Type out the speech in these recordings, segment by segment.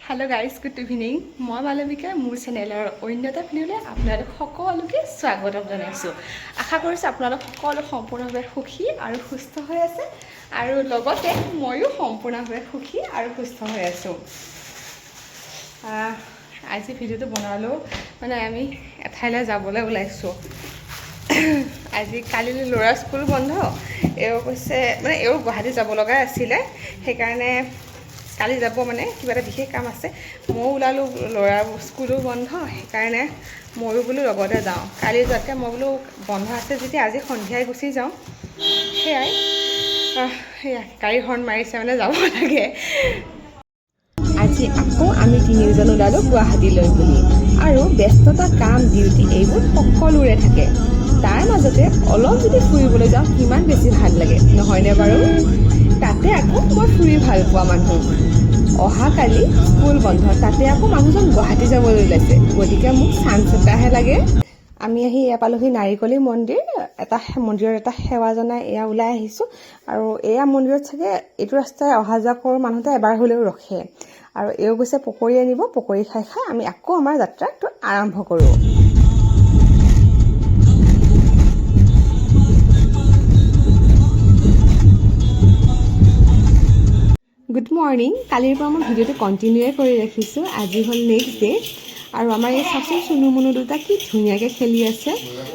Hello guys good evening মই মালবিকা মোৰ চেনেলৰ অন্য এটা ভিডিঅ'লৈ আপোনালোক সকলোকে স্বাগতম জনাইছোঁ। আশা কৰিছোঁ আপোনালোক সকলো সম্পূৰ্ণভাৱে সুখী আৰু সুস্থ হৈ আছে আৰু লগতে ময়ো সম্পূৰ্ণভাৱে সুখী আৰু সুস্থ হৈ আছোঁ। আজি ভিডিঅ'টো বনালোঁ মানে আমি এঠাইলৈ যাবলৈ ওলাইছোঁ। আজি কালিলৈ ল'ৰা স্কুল বন্ধ, এওঁ কৈছে মানে এওঁ গুৱাহাটী যাব লগা আছিলে, সেইকাৰণে কালি যাব মানে কিবা এটা বিশেষ কাম আছে। ময়ো ওলালোঁ, ল'ৰা স্কুলো বন্ধ, সেইকাৰণে ময়ো বোলো লগতে যাওঁ। কালি যোৱাতকৈ মই বোলো বন্ধ আছে যেতিয়া আজি সন্ধিয়াই গুচি যাওঁ। সেয়াই গাড়ী হৰ্ণ মাৰিছে মানে যাব লাগে। আজি আকৌ আমি তিনিওজন ওলালোঁ গুৱাহাটীলৈ বুলি, আৰু ব্যস্ততা কাম ডিউটি এইবোৰ সকলোৰে থাকে। তাৰ মাজতে অলপ যদি ফুৰিবলৈ যাওঁ কিমান বেছি ভাল লাগে নহয়নে বাৰু? তাতে আকৌ মই ফুৰি ভাল পোৱা মানুহ। অহাকালি স্কুল বন্ধ, তাতে আকৌ মানুহজন গুৱাহাটী যাবলৈ ওলাইছে, গতিকে মোক চান্স এটাহে লাগে। আমি আহি এয়া পালোহি নাৰিকলী মন্দিৰ। মন্দিৰত এটা সেৱা জনাই এয়া ওলাই আহিছোঁ। আৰু এয়া মন্দিৰত চাগে এইটো ৰাস্তাই অহা যোৱা কৰোঁ মানুহতে এবাৰ হ'লেও ৰখে। আৰু এওঁ গৈছে পকৰি আনিব, পকৰি খাই খাই আমি আকৌ আমাৰ যাত্ৰাটো আৰম্ভ কৰোঁ। Good morning. কালিৰ পৰা মই ভিডিঅ'টো কণ্টিনিউৱে কৰি ৰাখিছোঁ। আজি হ'ল নেক্সট ডে, আৰু আমাৰ এই চাচোন চুনু মুনু দুটা কি ধুনীয়াকৈ খেলি আছে।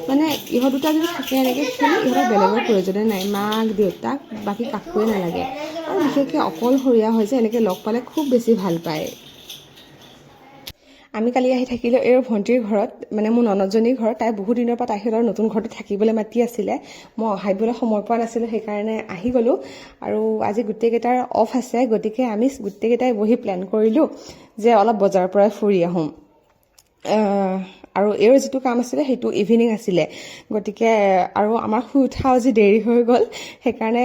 মানে ইহঁত দুটা যদি থাকে এনেকৈ খেলি, ইহঁতৰ বেলেগৰ প্ৰয়োজনে নাই, মাক দেউতাক বাকী কাকোৱে নালাগে। আৰু বিশেষকৈ অকলশৰীয়া হৈ যে এনেকৈ লগ পালে খুব বেছি ভাল পায়। আমি কালি আহি থাকিলোঁ এই ভণ্টিৰ ঘৰত, মানে মোৰ ননদজনীৰ ঘৰত। তাই বহুত দিনৰ পৰা তাইহঁতৰ নতুন ঘৰটো থাকিবলৈ মাতি আছিলে, মই আহিবলৈ সময় পোৱা নাছিলোঁ, সেইকাৰণে আহি গ'লোঁ। আৰু আজি গোটেইকেইটাৰ অফ আছে, গতিকে আমি গোটেইকেইটাই বহি প্লেন কৰিলোঁ যে অলপ বজাৰৰ পৰাই ফুৰি আহোঁ। আৰু এইৰ যিটো কাম আছিলে সেইটো ইভিনিং আছিলে, গতিকে আৰু আমাৰ শুই উঠা আজি দেৰি হৈ গ'ল, সেইকাৰণে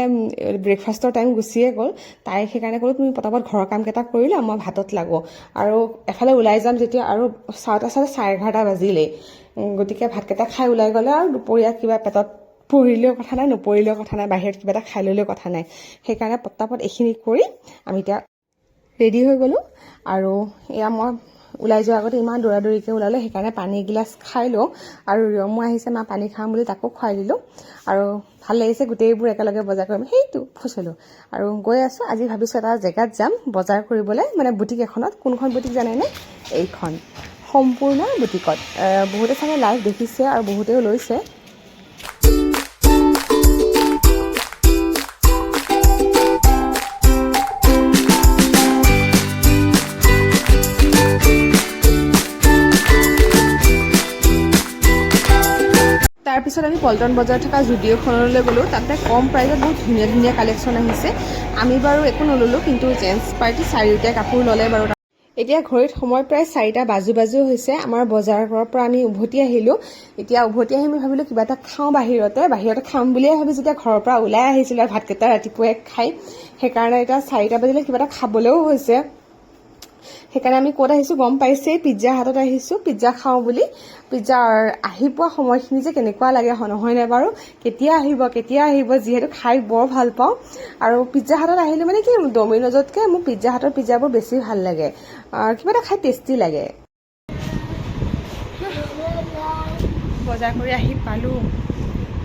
ব্ৰেকফাষ্টৰ টাইম গুচিয়ে গ'ল। তাই সেইকাৰণে ক'লোঁ তুমি পটাপট ঘৰৰ কামকেইটা কৰি লোৱা, মই ভাতত লাগোঁ। আৰু এফালে ওলাই যাম যেতিয়া, আৰু চাওঁতে 11:30 বাজিলেই, গতিকে ভাতকেইটা খাই ওলাই গ'লে আৰু দুপৰীয়া কিবা পেটত পৰিলেও কথা নাই, নপৰিলেও কথা নাই, বাহিৰত কিবা এটা খাই ল'লেও কথা নাই। সেইকাৰণে পটাপট এইখিনি কৰি আমি এতিয়া ৰেডি হৈ গ'লোঁ। আৰু এয়া মই ওলাই যোৱাৰ আগতে ইমান দৌৰাদৌৰিকৈ ওলালোঁ, সেইকাৰণে পানী এগিলাচ খাই লওঁ। আৰু ৰিয়মো আহিছে, মা পানী খাম বুলি, তাকো খুৱাই দিলোঁ। আৰু ভাল লাগিছে গোটেইবোৰ একেলগে বজাৰ কৰিম, সেইটো ফুচলোঁ। আৰু গৈ আছোঁ। আজি ভাবিছোঁ এটা জেগাত যাম বজাৰ কৰিবলৈ, মানে বুটিক এখনত। কোনখন বুটিক জানেনে? এইখন সম্পূৰ্ণ বুটিকত। বহুতে চাগে লাইভ দেখিছে আৰু বহুতেও লৈছে। তাৰপিছত আমি পল্টন বজাৰত থকা জুডিঅ'খনলৈ গ'লোঁ। তাতে কম প্ৰাইজত বহুত ধুনীয়া ধুনীয়া কালেকশ্যন আহিছে। আমি বাৰু একো নল'লোঁ, কিন্তু জেণ্টছ পাৰ্টি চাৰিওটাই কাপোৰ ল'লে বাৰু। এতিয়া ঘড়ীত সময় প্ৰায় 4টা বাজু হৈছে। আমাৰ বজাৰৰ পৰা আমি উভতি আহিলোঁ। এতিয়া উভতি আহি আমি ভাবিলোঁ কিবা এটা খাওঁ বাহিৰতে খাম বুলিয়ে ভাবি যেতিয়া ঘৰৰ পৰা ওলাই আহিছিলোঁ, ভাতকেইটা ৰাতিপুৱাই খাই, সেইকাৰণে এতিয়া 4টা বাজিলে কিবা এটা খাবলৈও হৈছে। সেইকাৰণে আমি ক'ত আহিছোঁ গম পাইছেই, পিজ্জা হাটত আহিছোঁ পিজ্জা খাওঁ বুলি। পিজ্জাৰ আহি পোৱা সময়খিনি যে কেনেকুৱা লাগে নহয়নে বাৰু? কেতিয়া আহিব, যিহেতু খাই বৰ ভাল পাওঁ। আৰু পিজ্জা হাটত আহিলে মানে কি, ডমিন'জতকৈ মোক পিজ্জা হাটৰ পিজ্জাবোৰ বেছি ভাল লাগে, কিবা এটা খাই টেষ্টি লাগে। বজাৰ কৰি আহি পালোঁ,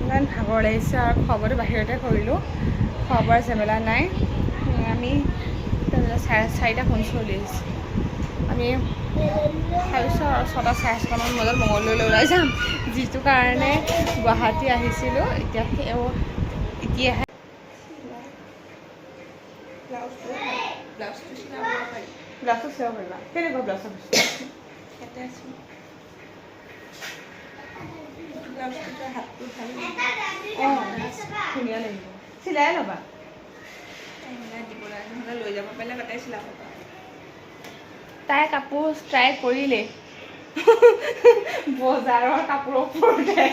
ইমান ভাগৰ লাগিছে। আৰু খোৱা বোৱাটো বাহিৰতে কৰিলোঁ, খোৱা বোৱাৰ ঝামেলা নাই। আমি 4:45 আমি ভাবিছোঁ আৰু 6:30 বজাত মঙলদৈলৈ ওলাই যাম, যিটো কাৰণে গুৱাহাটী আহিছিলোঁ। এতিয়া এতিয়াহে ব্লাউজটো চিলাব পাৰি, ব্লাউজটো চিলাব পাৰিবা। কেনেকুৱা ব্লাউজৰ ইয়াতে আছোঁ, ব্লাউজটো হাতটো ভাল ধুনীয়া লাগিব, চিলাই ল'বা। দিবলৈ নহ'লে লৈ যাব পাৰিলে তাতে চিলাব পাৰা। তাই কাপোৰ ট্ৰাই কৰিলে বজাৰৰ কাপোৰৰ ওপৰতে।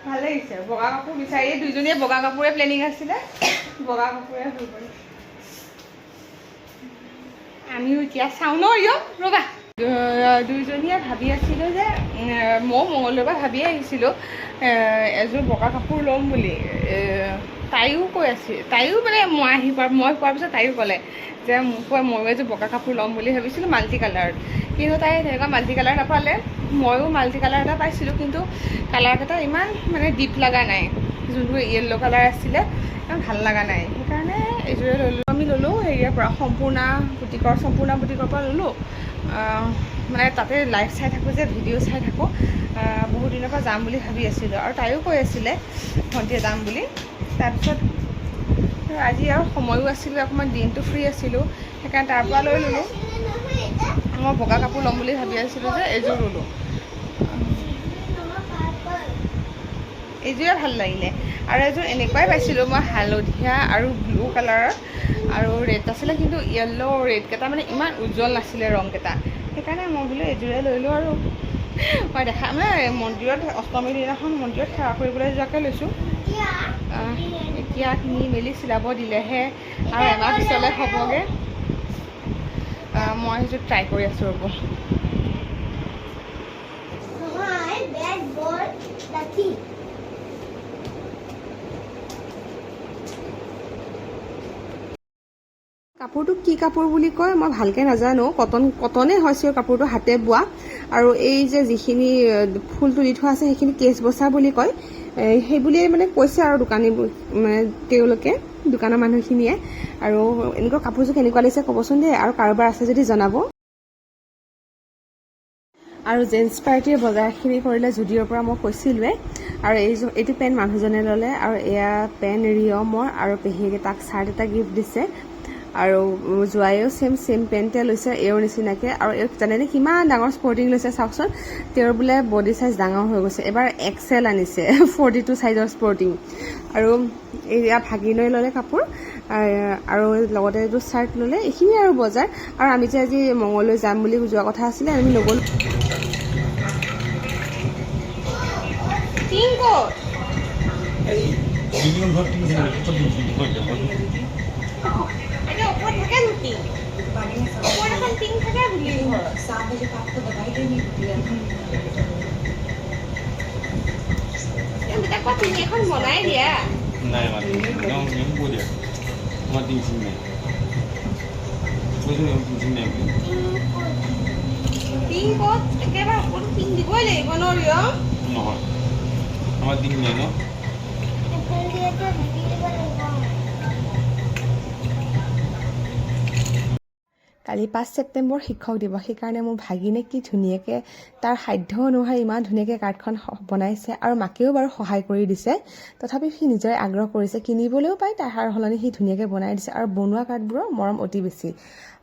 ভাল লাগিছে, বগা কাপোৰ বিচাৰি দুইজনীয়ে বগা কাপোৰে প্লেনিং আছিলে, বগা কাপোৰে হৈ গ'ল। আমিও এতিয়া চাওঁ ন, ৰ'বা। দুইজনীয়ে ভাবি আছিলোঁ যে, মই মঙলদৈৰ পৰা ভাবিয়ে আহিছিলোঁ এযোৰ বগা কাপোৰ ল'ম বুলি। তাইও কৈ আছিল, তাইও মানে মই কোৱাৰ পিছত তাইও ক'লে যে মোক কয় ময়ো এযোৰ বগা কাপোৰ ল'ম বুলি ভাবিছিলোঁ মাল্টি কালাৰত, কিন্তু তাই তেনেকুৱা মাল্টি কালাৰ নাপালে। ময়ো মাল্টি কালাৰ এটা পাইছিলোঁ, কিন্তু কালাৰকেইটা ইমান মানে ডিপ লগা নাই, যোনটো য়েল্ল' কালাৰ আছিলে ইমান ভাল লগা নাই, সেইকাৰণে এইযোৰে ল'লোঁ। আমি ল'লোঁ হেৰিয়াৰ পৰা, সম্পূৰ্ণ বুটিকৰ পৰা ল'লোঁ। মানে তাতে লাইভ চাই থাকোঁ যে, ভিডিঅ' চাই থাকোঁ, বহুত দিনৰ পৰা যাম বুলি ভাবি আছিলোঁ, আৰু তাইও কৈ আছিলে ভণ্টিয়ে যাম বুলি। তাৰপিছত আজি আৰু সময়ো আছিলোঁ, অকণমান দিনটো ফ্ৰী আছিলোঁ, সেইকাৰণে তাৰ পৰা লৈ ল'লোঁ। মই বগা কাপোৰ ল'ম বুলি ভাবি আছিলোঁ যে এইযোৰ ল'লোঁ। এইযোৰে ভাল লাগিলে, আৰু এযোৰ এনেকুৱাই পাইছিলোঁ মই, হালধীয়া আৰু ব্লু কালাৰৰ আৰু ৰেড আছিলে, কিন্তু য়েল্ল' ৰেডকেইটা মানে ইমান উজ্জ্বল নাছিলে ৰংকেইটা, সেইকাৰণে মই বোলো এইযোৰে লৈ লওঁ। আৰু মই মানে মন্দিৰত অষ্টমীৰ দিনাখন মন্দিৰত সেৱা কৰিবলৈ যোৱাকৈ লৈছোঁ। এতিয়া কিনি মেলি চিলাব দিলেহে আৰু এমাহ পিছলৈ হ'বগৈ। মই সেইযোৰ ট্ৰাই কৰি আছোঁ ৰ'ব। কাপোৰটো কি কাপোৰ বুলি কয় মই ভালকৈ নাজানো, কটনে হয় চিয়ৰ, কাপোৰটো হাতে বোৱা, আৰু এই যে যিখিনি ফুলটো দি থোৱা আছে সেইখিনি কেচ বচা বুলি কয়, সেই বুলিয়ে মানে কৈছে আৰু দোকানীবোৰ, মানে তেওঁলোকে দোকানৰ মানুহখিনিয়ে। আৰু এনেকুৱা কাপোৰযোৰ কেনেকুৱা লাগিছে ক'বচোন দেই, আৰু কাৰোবাৰ আছে যদি জনাব। আৰু জেন্টছ পাৰ্টিৰ বজাৰখিনি কৰিলে জুডিঅ'ৰ পৰা মই কৈছিলোঁৱে। আৰু এইটো পেণ্ট মানুহজনে ল'লে, আৰু এয়া পেণ্ট ৰিয়মৰ, আৰু পেহীয়ে তাক চাৰ্ট এটা গিফ্ট দিছে, আৰু জোৱাইও চেম পেণ্টে লৈছে এওঁৰ নিচিনাকৈ। আৰু এওঁ জানেনে কিমান ডাঙৰ স্পৰ্টিং লৈছে চাওকচোন, তেওঁৰ বোলে বডি চাইজ ডাঙৰ হৈ গৈছে, এবাৰ XL আনিছে 42 চাইজৰ স্পৰ্টিং। আৰু এয়া ভাগিনৈ ল'লে কাপোৰ, আৰু লগতে এইটো চাৰ্ট ল'লে। এইখিনিয়ে আৰু বজাৰ। আৰু আমি যে আজি মঙললৈ যাম বুলি যোৱা কথা আছিলে, আমি নগ'লোঁ। এখন বনাই দিয়া নাই একেবাৰে টিং দিবই লাগিব নহয়, আমাৰ টিং নাই ন। কালি 5 ছেপ্টেম্বৰ শিক্ষক দিৱস, সেইকাৰণে মোৰ ভাগিনে কি ধুনীয়াকৈ তাৰ সাধ্য অনুসাৰে ইমান ধুনীয়াকৈ কাৰ্ডখন বনাইছে, আৰু মাকেও বাৰু সহায় কৰি দিছে। তথাপি সি নিজৰে আগ্ৰহ কৰিছে, কিনিবলৈও পায়, তাৰ সলনি সি ধুনীয়াকৈ বনাই দিছে, আৰু বনোৱা কাৰ্ডবোৰৰ মৰম অতি বেছি।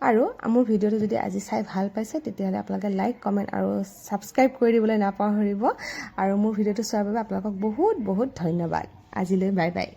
আৰু মোৰ ভিডিঅ'টো যদি আজি চাই ভাল পাইছে, তেতিয়াহ'লে আপোনালোকে লাইক, কমেণ্ট আৰু ছাবস্ক্ৰাইব কৰি দিবলৈ নাপাহৰিব। আৰু মোৰ ভিডিঅ'টো চোৱাৰ বাবে আপোনালোকক বহুত বহুত ধন্যবাদ। আজিলৈ বাই বাই।